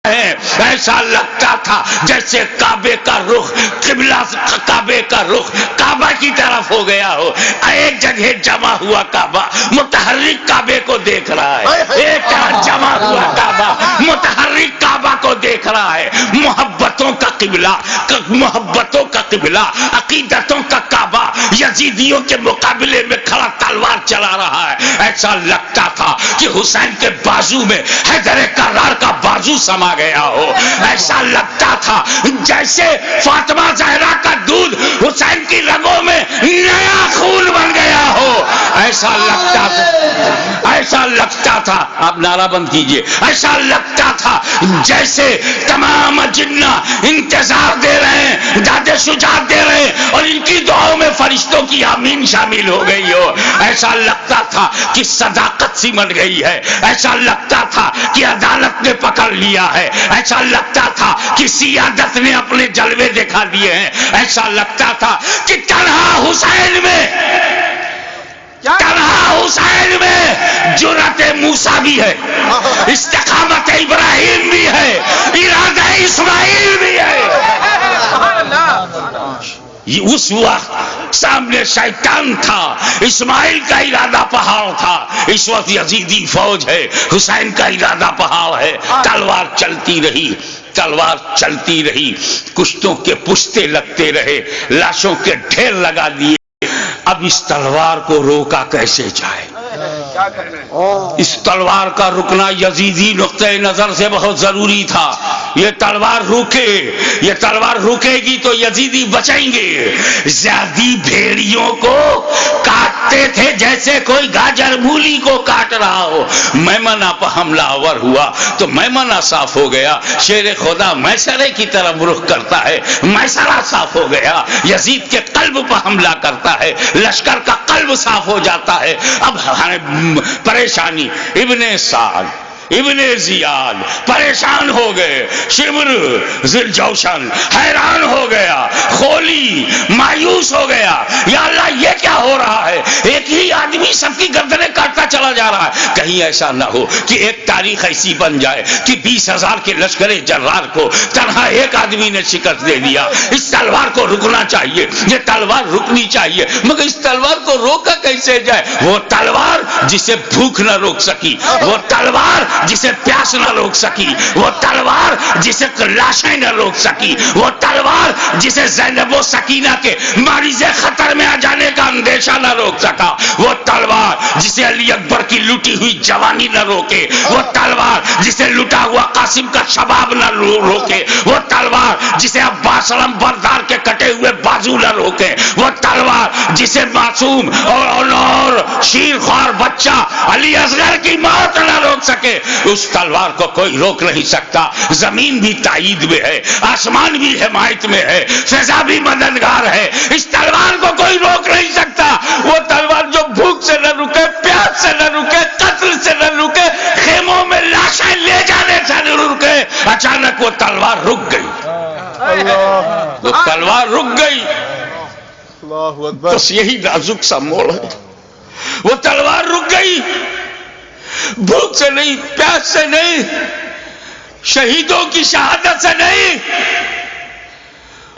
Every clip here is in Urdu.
ایسا لگتا تھا جیسے کعبے کا رخ قبلہ، کعبے کا رخ کعبہ کی طرف ہو گیا ہو. ایک جگہ جمع ہوا کعبہ متحرک کعبے کو دیکھ رہا ہے، ایک طرف جمع ہوا کعبہ متحرک کعبہ کو دیکھ رہا ہے. محبتوں کا قبلہ، محبتوں کا قبلہ، عقیدتوں کا کعبہ یزیدیوں کے مقابلے میں کھڑا تلوار چلا رہا ہے. ایسا لگتا تھا کہ حسین کے بازو میں حیدر کرار کا بازو سما گیا ہو. ایسا لگتا تھا جیسے فاطمہ زہرا کا دودھ حسین کی رگوں میں نیا خون بن گیا ہو. ایسا لگتا تھا، ایسا لگتا تھا، آپ نعرہ بند کیجئے، ایسا لگتا تھا جیسے تمام جنہ انتظار دے رہے ہیں، داد شجاعت دے رہے ہیں اور ان کی دعاؤں میں فرشتوں کی آمین شامل ہو گئی ہو. ایسا لگتا تھا کہ صداقت سمٹ گئی ہے. ایسا لگتا تھا کہ عدالت نے پکڑ لیا ہے. ایسا لگتا تھا کہ سیادت نے اپنے جلوے دکھا دیے ہیں. ایسا لگتا تھا کہ تنہا حسین میں، تنہا حسین میں جرأت موسیٰ بھی ہے، استقامت ابراہیم بھی ہے، ارادہ اسماعیل بھی ہے. اس وقت سامنے شیطان تھا، اسماعیل کا ارادہ پہاڑ تھا. اس وقت یزیدی فوج ہے، حسین کا ارادہ پہاڑ ہے. تلوار چلتی رہی، تلوار چلتی رہی، کشتوں کے پشتے لگتے رہے، لاشوں کے ڈھیر لگا دیے. اب اس تلوار کو روکا کیسے جائے؟ اس تلوار کا رکنا یزیدی نقطۂ نظر سے بہت ضروری تھا. یہ تلوار روکے، یہ تلوار رکے گی تو یزیدی بچیں گے. زیادی بھیڑیوں کو کاٹتے تھے جیسے کوئی گاجر مولی کو کاٹ رہا ہو. میمنہ پر حملہ آور ہوا تو میمنہ صاف ہو گیا. شیر خدا میسرے کی طرف رخ کرتا ہے، میسرہ صاف ہو گیا. یزید کے قلب پر حملہ کرتا ہے، لشکر کا قلب صاف ہو جاتا ہے. اب پریشانی. ابن سعد، ابن زیاد پریشان ہو گئے. شمر ذوالجوشن حیران ہو گیا. خولی مایوس ہو گیا. یا اللہ یہ کیا ہو رہا ہے؟ ایک ہی آدمی سب کی گردنیں کاٹتا چلا جا رہا ہے. کہیں ایسا نہ ہو کہ ایک تاریخ ایسی بن جائے کہ 20,000 کے لشکر جرار کو تنہا ایک آدمی نے شکست دے دیا. اس تلوار کو رکنا چاہیے، یہ تلوار رکنی چاہیے. مگر اس تلوار کو روکا کیسے جائے؟ وہ تلوار جسے بھوک نہ روک سکی، وہ تلوار جسے پیاس نہ روک سکی، وہ تلوار جسے لاشیں نہ روک سکی، وہ تلوار جسے زینب و سکینہ کے مریض خطر میں آ جانے کا اندیشہ نہ روک سکا، وہ تلوار جسے علی اکبر کی لوٹی ہوئی جوانی نہ روکے، وہ تلوار جسے لٹا ہوا قاسم کا شباب نہ روکے، وہ تلوار جسے عباس علم بردار کے کٹے ہوئے بازو نہ روکے، وہ تلوار جسے معصوم اور شیر خوار بچہ علی اصغر کی موت نہ روک سکے. اس تلوار کو کوئی روک نہیں سکتا. زمین بھی تائید میں ہے، آسمان بھی حمایت میں ہے، فضا بھی مددگار ہے. اس تلوار کو کوئی روک نہیں سکتا. وہ تلوار جو بھوک سے نہ رکے، پیاس سے نہ رکے، قتل سے نہ رکے، خیموں میں لاشیں لے جانے سے نہ رکے. اچانک وہ تلوار رک گئی، وہ تلوار رک گئی. بس یہی نازک سا موڑ ہے. وہ تلوار رک گئی، بھوک سے نہیں، پیاس سے نہیں، شہیدوں کی شہادت سے نہیں،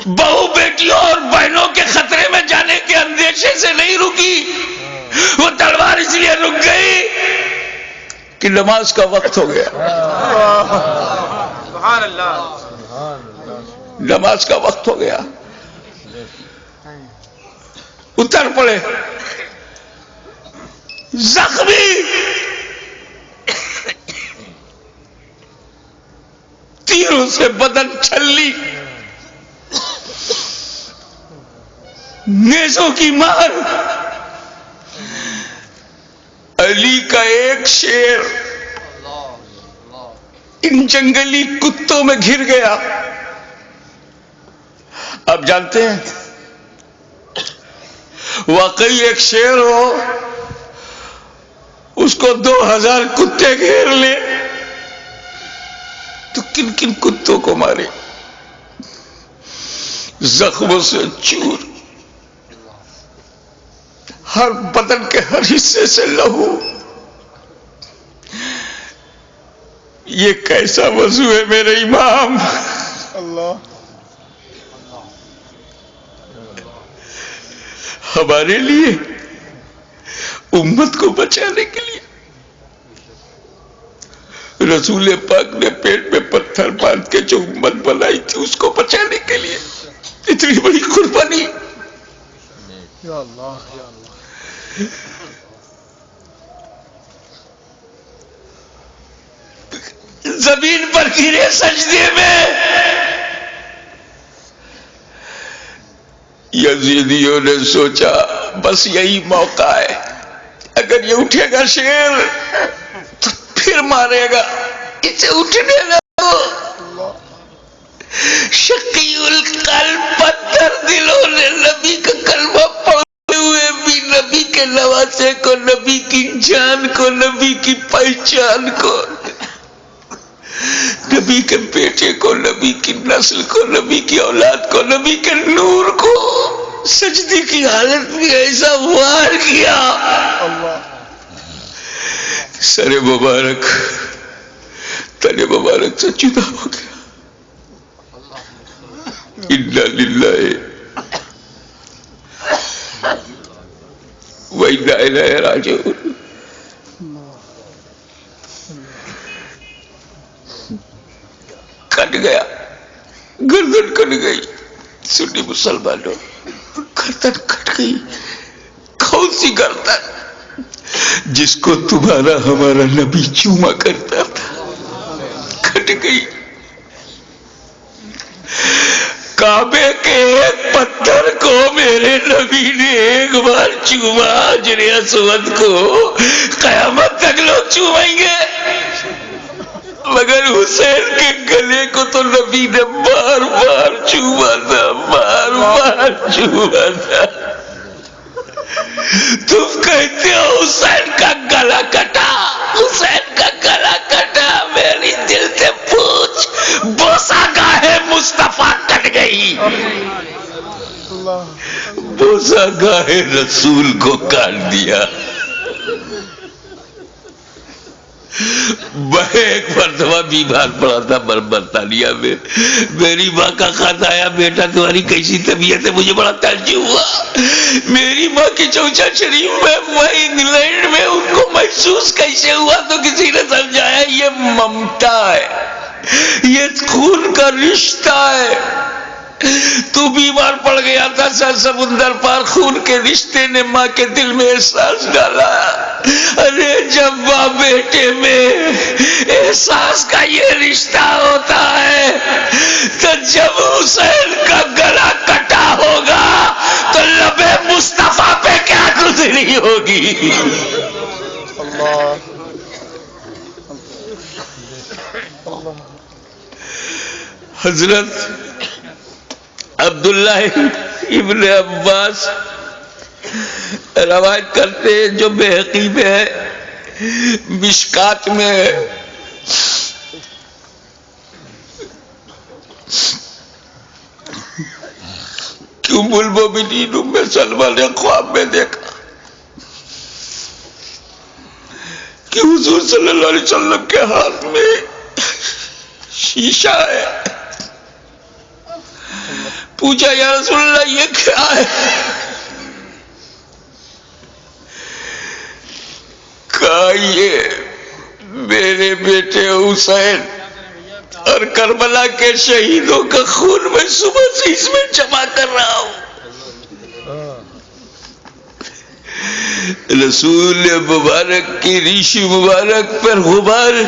بہو بیٹیوں اور بہنوں کے خطرے میں جانے کے اندیشے سے نہیں رکی. وہ تلوار اس لیے رک گئی کہ نماز کا وقت ہو گیا. سبحان اللہ، نماز کا وقت ہو گیا. اتر پڑے زخمی، تیروں سے بدن چھلی، نیزوں کی مار. علی کا ایک شیر ان جنگلی کتوں میں گھر گیا. آپ جانتے ہیں واقعی ایک شیر ہو، اس کو 2000 کتے گھیر لے تو کن کن کتوں کو مارے؟ زخموں سے چور، ہر بدن کے ہر حصے سے لہو. یہ کیسا وضو ہے میرے امام؟ اللہ ہمارے لیے، امت کو بچانے کے لیے رسول پاک نے پیٹ میں پتھر باندھ کے جو امت بنائی تھی اس کو بچانے کے لیے اتنی بڑی قربانی. یا اللہ یا اللہ. زمین پر گرے سجدے میں. یزیدیوں نے سوچا بس یہی موقع ہے، اگر یہ اٹھے گا شیر تو پھر مارے گا، اسے اٹھنے لگا. شقی القلب پتھر دلوں نے نبی کا کلمہ پڑھتے ہوئے بھی نبی کے نواسے کو، نبی کی جان کو، نبی کی پہچان کو، نبی کے بیٹے کو، نبی کی نسل کو، نبی کی اولاد کو، نبی کے نور کو سجدے کی حالت میں ایسا وار کیا. سر مبارک تن مبارک سے جدا ہو گیا. انا للہ و انا الیہ راجعون. کٹ گیا، گردن کٹ گئی. سنی مسلمانوں، گردن کٹ گئی. کون سی گردن؟ جس کو تمہارا ہمارا نبی چوما کرتا تھا، کٹ گئی. کعبے کے ایک پتھر کو میرے نبی نے ایک بار چوما، حجر اسود کو قیامت تک لوگ چومیں گے، مگر حسین کے گلے کو تو نبی نے بار بار چوما تھا، بار بار چوما تھا. تم کہتے ہو حسین کا گلا کٹا، حسین کا گلا کٹا. میری دل سے پوچھ، بوسا گاہے مصطفیٰ کٹ گئی، بوسا گاہے رسول کو کاٹ دیا. میں ایک مرتبہ بیمار پڑا تھا برطانیہ میں. میری ماں کا خط آیا، بیٹا تمہاری کیسی طبیعت ہے؟ مجھے بڑا تعجب ہوا. میری ماں کی چوچا شریف میں انگلینڈ میں ان کو محسوس کیسے ہوا تو کسی نے سمجھایا یہ ممتا ہے، یہ خون کا رشتہ ہے. تو بیمار پڑ گیا تھا، سر سمندر پار خون کے رشتے نے ماں کے دل میں احساس ڈالا. ارے جب ماں بیٹے میں احساس کا یہ رشتہ ہوتا ہے تو جب حسین کا گلا کٹا ہوگا تو لبے مصطفیٰ پہ کیا گزری ہوگی. حضرت عبداللہ ابن عباس روایت کرتے ہیں، جو بحقی میں ہے، مشکات میں ہے، کہ ام المومنین ام سلمہ نے خواب میں دیکھا کہ حضور صلی اللہ علیہ وسلم کے ہاتھ میں شیشہ ہے. پوچھا یا رسول اللہ یہ کیا ہے؟ کہا یہ میرے بیٹے حسین اور کربلا کے شہیدوں کا خون میں صبح سے اس میں جمع کر رہا ہوں. رسول مبارک کی ریشی مبارک پر غبار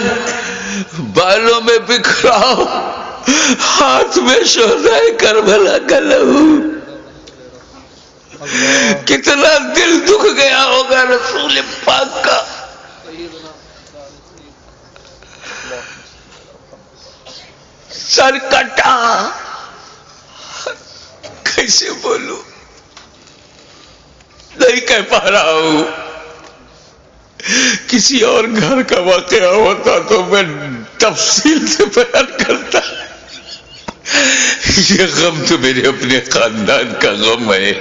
بالوں میں بکھرا ہو، ہاتھ میں شہدائے کربلا کا لہو. کتنا دل دکھ گیا ہوگا رسول پاک کا. سر کٹا، کیسے بولوں، نہیں کہہ پا رہا ہوں. کسی اور گھر کا واقعہ ہوتا تو میں تفصیل سے بیان کرتا. یہ غم تو میرے اپنے خاندان کا غم ہے،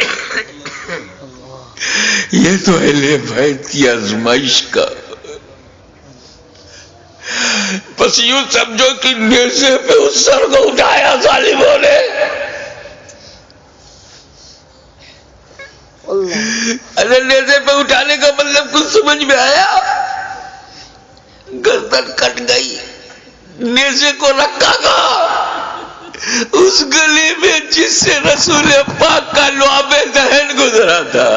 یہ تو اہل بیت کی آزمائش کا. بس بس یوں سمجھو کہ نیزے پہ اس سر کو اٹھایا ظالموں نے. ارے نیزے پہ اٹھانے کا مطلب کچھ سمجھ میں آیا؟ گردن کٹ گئی. نیزے کو رکھا گا اس گلی میں جس سے رسول پاک کا لعاب دہن گزرا تھا،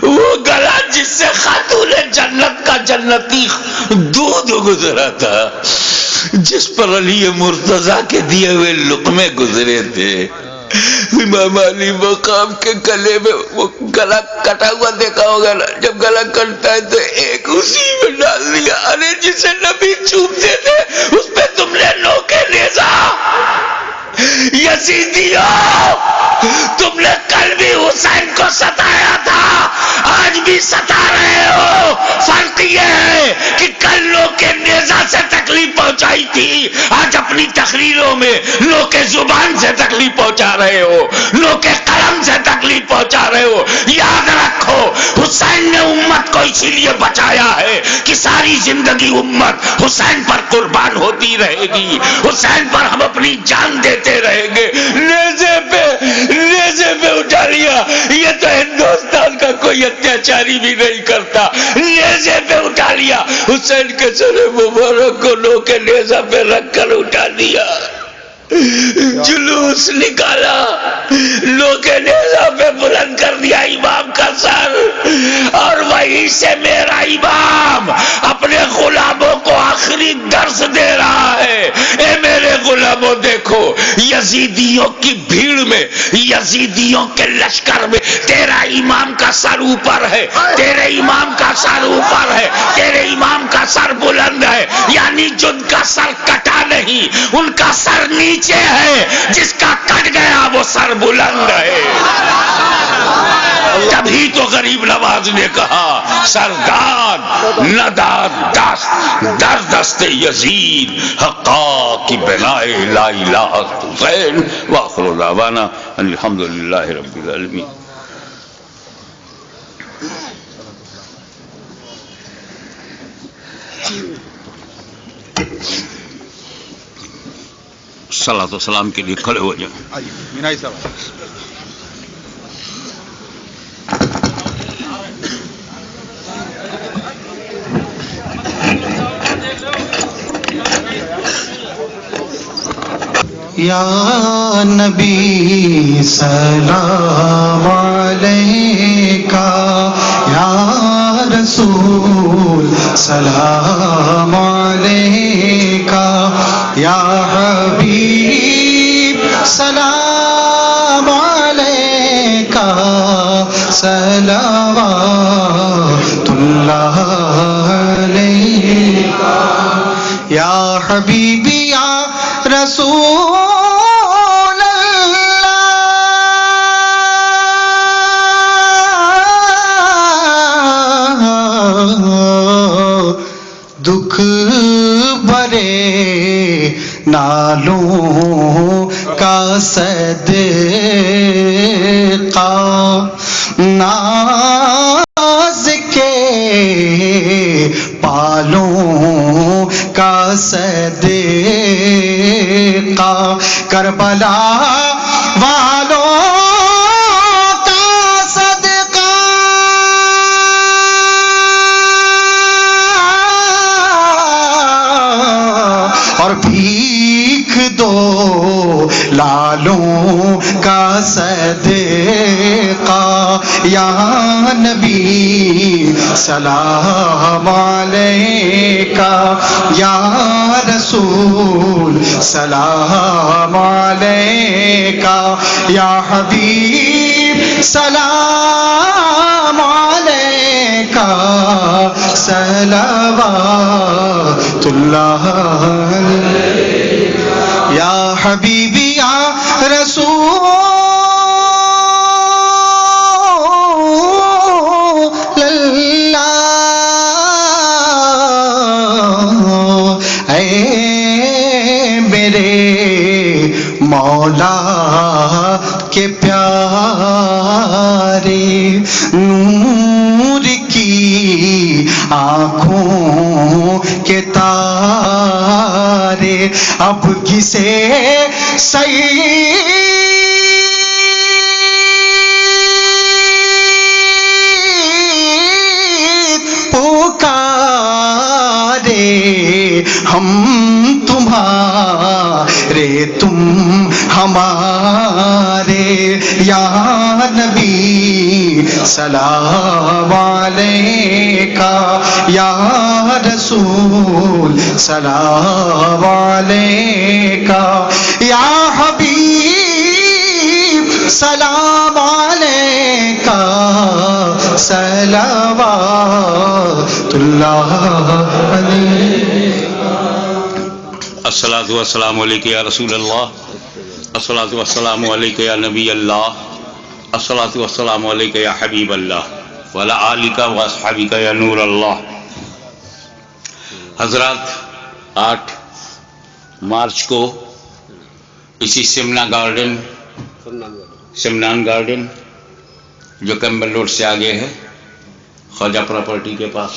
وہ گلا جس سے خاتون جنت کا جنتی دودھ گزرا تھا، جس پر علی مرتضیٰ کے دیے ہوئے لقمے گزرے تھے. امام علی مقام کے گلے میں وہ گلا کٹا ہوا دیکھا ہوگا نا، جب گلا کٹتا ہے تو ایک اسی میں ڈال دیا. ارے جسے نبی چومتے تھے اس پہ تم نے نوکے نیزا. یزیدیوں، تم نے کل بھی حسین کو ستایا تھا، آج بھی ستا رہے ہو. فرق یہ ہے کہ کل نوکے نیزا سے تکلیف پہنچائی تھی، آج اپنی تقریروں میں نوکے زبان سے تکلیف پہنچا رہے ہو، نوکے قلم سے تکلیف پہنچا رہے ہو. یاد رکھو حسین نے امت کو اسی لیے بچایا ہے کہ ساری زندگی امت حسین پر قربان ہوتی رہے گی، حسین پر ہم اپنی جان دیتے رہیں گے. نیزے پہ اٹھا لیا، یہ تو ہندوستان کا کوئی اتیاچاری بھی نہیں کرتا. نیزے پہ اٹھا لیا، حسین کے سر مبارک کو نوکے نیزہ پہ رکھ کر اٹھا دیا. جلوس نکالا، نوکے نیزہ پہ بلند کر دیا امام کا سر، اور وہیں سے میرا امام اپنے غلاموں کو آخری درس دے رہا ہے. اے میرے غلاموں، دیکھو یزیدیوں کی بھیڑ میں، یزیدیوں کے لشکر میں تیرا امام کا سر اوپر ہے، تیرے امام کا سر اوپر ہے، تیرے امام کا سر بلند ہے. یعنی جن کا سر کٹا نہیں، ان کا سر نیچے ہے، جس کا کٹ گیا وہ سر بلند ہے. تبھی تو غریب نواز نے کہا سرداد نداد در دست یزید حقا کی بنائے لا الہ حسین. وآخر دعوانا الحمدللہ رب العالمین. صلاۃ و سلام کے لیے کھڑے ہو جائیں. مینائی صاحب یا نبی سلام علیکہ، یا رسول سلام علیکہ، یا حبیب سلام علیکہ، صلوات اللہ علیکہ، یا حبیبی یا رسول دکھ بھرے نالوں کا صدقہ، ناز کے پالوں کا صدقہ، کربلا والوں کا صدقہ، اور بھیک دو لالوں کا صدقہ. یا نبی سلام علیکہ، یا رسول سلام علیکہ، یا حبیب سلام علیکہ، صلوات اللہ علیکہ، یا حبیبی یا رسول اللہ. اے میرے مولا کے پیارے، نور کی آنکھوں کے تارے اب کسے سعید پکارے ہم تمہارے تم ہمارے یا نبی سلام علیکہ یا رسول سلام علیکہ یا حبیب سلام علیکہ صلوات اللہ علیہ الصلاۃ والسلام علیکہ یا رسول اللہ، الصلاۃ والسلام علیکہ یا نبی اللہ، الصلاۃ والسلام علیکہ یا حبیب اللہ وعلی آلکہ و اصحابکہ یا نور اللہ۔ حضرات، 8 مارچ کو اسی سمنان گارڈن جو کیمبل روڈ سے آگے ہے، خواجہ پراپرٹی کے پاس،